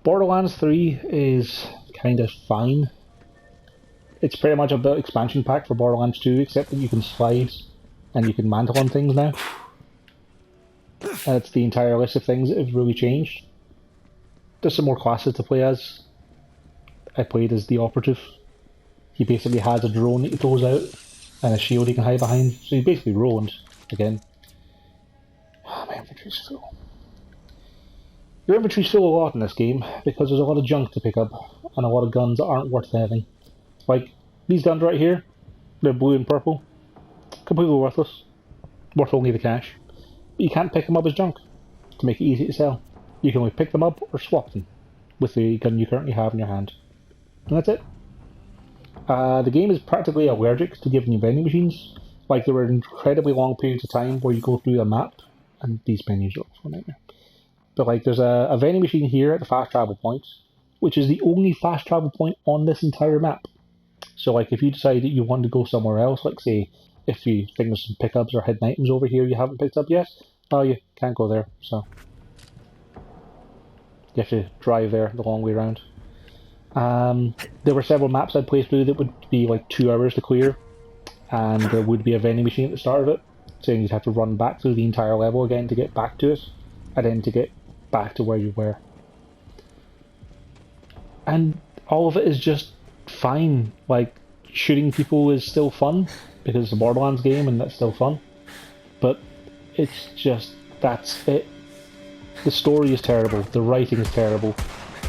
Borderlands 3 is kind of fine. It's pretty much a built expansion pack for Borderlands 2, except that you can slide and you can mantle on things now. That's the entire list of things that have really changed. There's some more classes to play as. I played as the operative. He basically has a drone that he throws out and a shield he can hide behind. So he's basically Roland again. Oh, my inventory's full. Your inventory's full a lot in this game because there's a lot of junk to pick up and a lot of guns that aren't worth having. Like these guns right here, they're blue and purple. Completely worthless. Worth only the cash. But you can't pick them up as junk to make it easy to sell. You can only pick them up or swap them with the gun you currently have in your hand. And that's it. The game is practically allergic to giving you vending machines. Like there were incredibly long periods of time where you go through a map, and these menus are also a nightmare. But like there's a vending machine here at the fast travel point, which is the only fast travel point on this entire map. So like if you decide that you want to go somewhere else, like say if you think there's some pickups or hidden items over here you haven't picked up yet, well you can't go there, so you have to drive there the long way around. There were several maps I'd played through that would be like 2 hours to clear, and there would be a vending machine at the start of it, saying you'd have to run back through the entire level again to get back to it, and then to get back to where you were. And all of it is just fine. Like, shooting people is still fun, because it's a Borderlands game and that's still fun, but it's just, that's it. The story is terrible, the writing is terrible,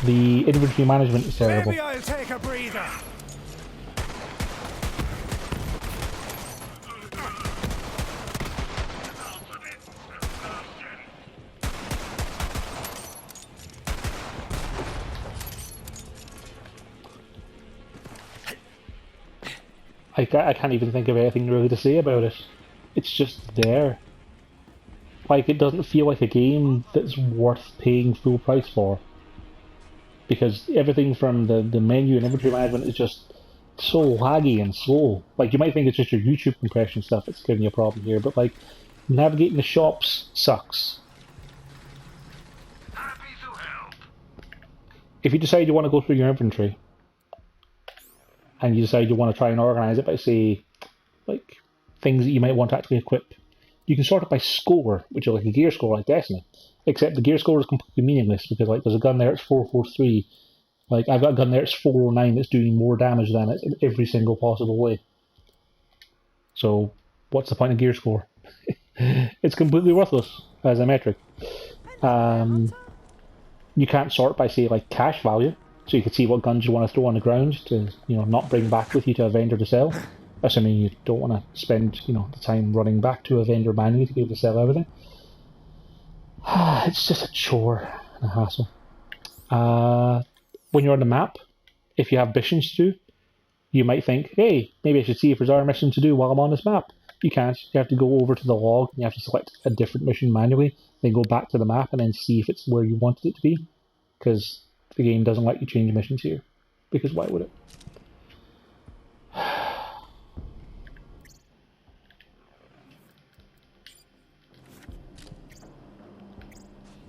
the inventory management is terrible. Maybe I'll take a breather. I can't even think of anything really to say about it. It's just there. Like, it doesn't feel like a game that's worth paying full price for. Because everything from the menu and inventory management is just so laggy and slow. Like, you might think it's just your YouTube compression stuff that's giving you a problem here, but like, navigating the shops sucks. Happy to help. If you decide you want to go through your inventory, and you decide you want to try and organise it by, say, like, things that you might want to actually equip, you can sort it by score, which is like a gear score like Destiny. Except the gear score is completely meaningless, because like there's a gun there that's 443. Like, I've got a gun there that's 409 that's doing more damage than it in every single possible way. So, what's the point of gear score? It's completely worthless as a metric. You can't sort by, say, like, cash value. So you can see what guns you want to throw on the ground to, you know, not bring back with you to a vendor to sell. Assuming you don't want to spend, you know, the time running back to a vendor manually to be able to sell everything. It's just a chore and a hassle. When you're on the map, if you have missions to do, you might think, hey, maybe I should see if there's other missions to do while I'm on this map. You can't. You have to go over to the log, and you have to select a different mission manually, then go back to the map and then see if it's where you wanted it to be. Because the game doesn't let you change missions here. Because why would it?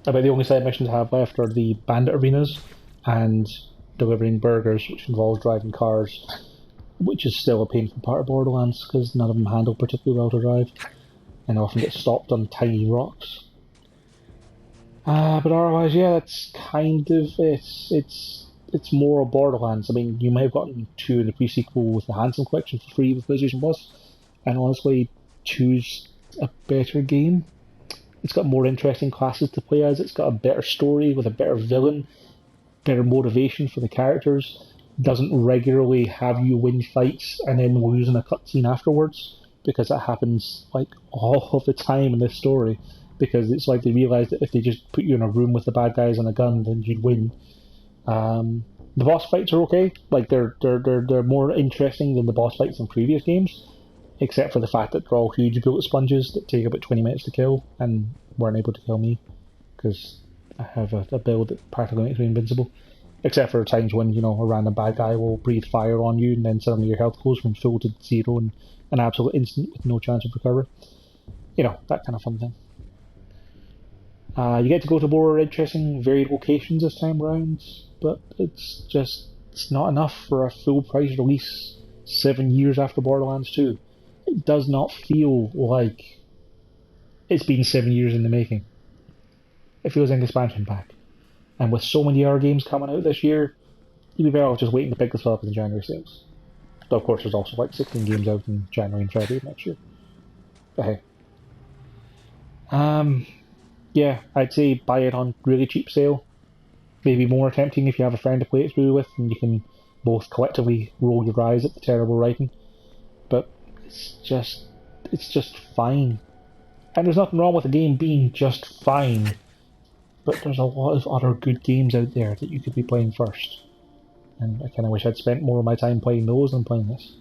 About the only side missions I have left are the bandit arenas and delivering burgers, which involves driving cars, which is still a painful part of Borderlands because none of them handle particularly well to drive and often get stopped on tiny rocks. But otherwise, yeah, that's kind of it. It's more of Borderlands. I mean, you may have gotten 2 in the pre-sequel with the Handsome Collection for free with PlayStation Plus, and honestly, 2's a better game. It's got more interesting classes to play as, it's got a better story with a better villain, better motivation for the characters, doesn't regularly have you win fights and then lose in a cutscene afterwards, because that happens like all of the time in this story, because it's like they realise that if they just put you in a room with the bad guys and a gun, then you'd win. The boss fights are okay, like they're more interesting than the boss fights in previous games, except for the fact that they're all huge bullet sponges that take about 20 minutes to kill and weren't able to kill me because I have a build that practically makes me invincible. Except for times when, you know, a random bad guy will breathe fire on you and then suddenly your health goes from full to 0 in an absolute instant with no chance of recovery. You know, that kind of fun thing. You get to go to more interesting, varied locations this time around, but it's not enough for a full price release 7 years after Borderlands 2. It does not feel like it's been 7 years in the making. It feels like an expansion pack. And with so many other games coming out this year, you'd be better off just waiting to pick this up in the January sales. Though of course there's also like 16 games out in January and February next year. But hey. Yeah, I'd say buy it on really cheap sale. Maybe more tempting if you have a friend to play it through with and you can both collectively roll your eyes at the terrible writing. But it's just fine. And there's nothing wrong with the game being just fine. But there's a lot of other good games out there that you could be playing first. And I kinda wish I'd spent more of my time playing those than playing this.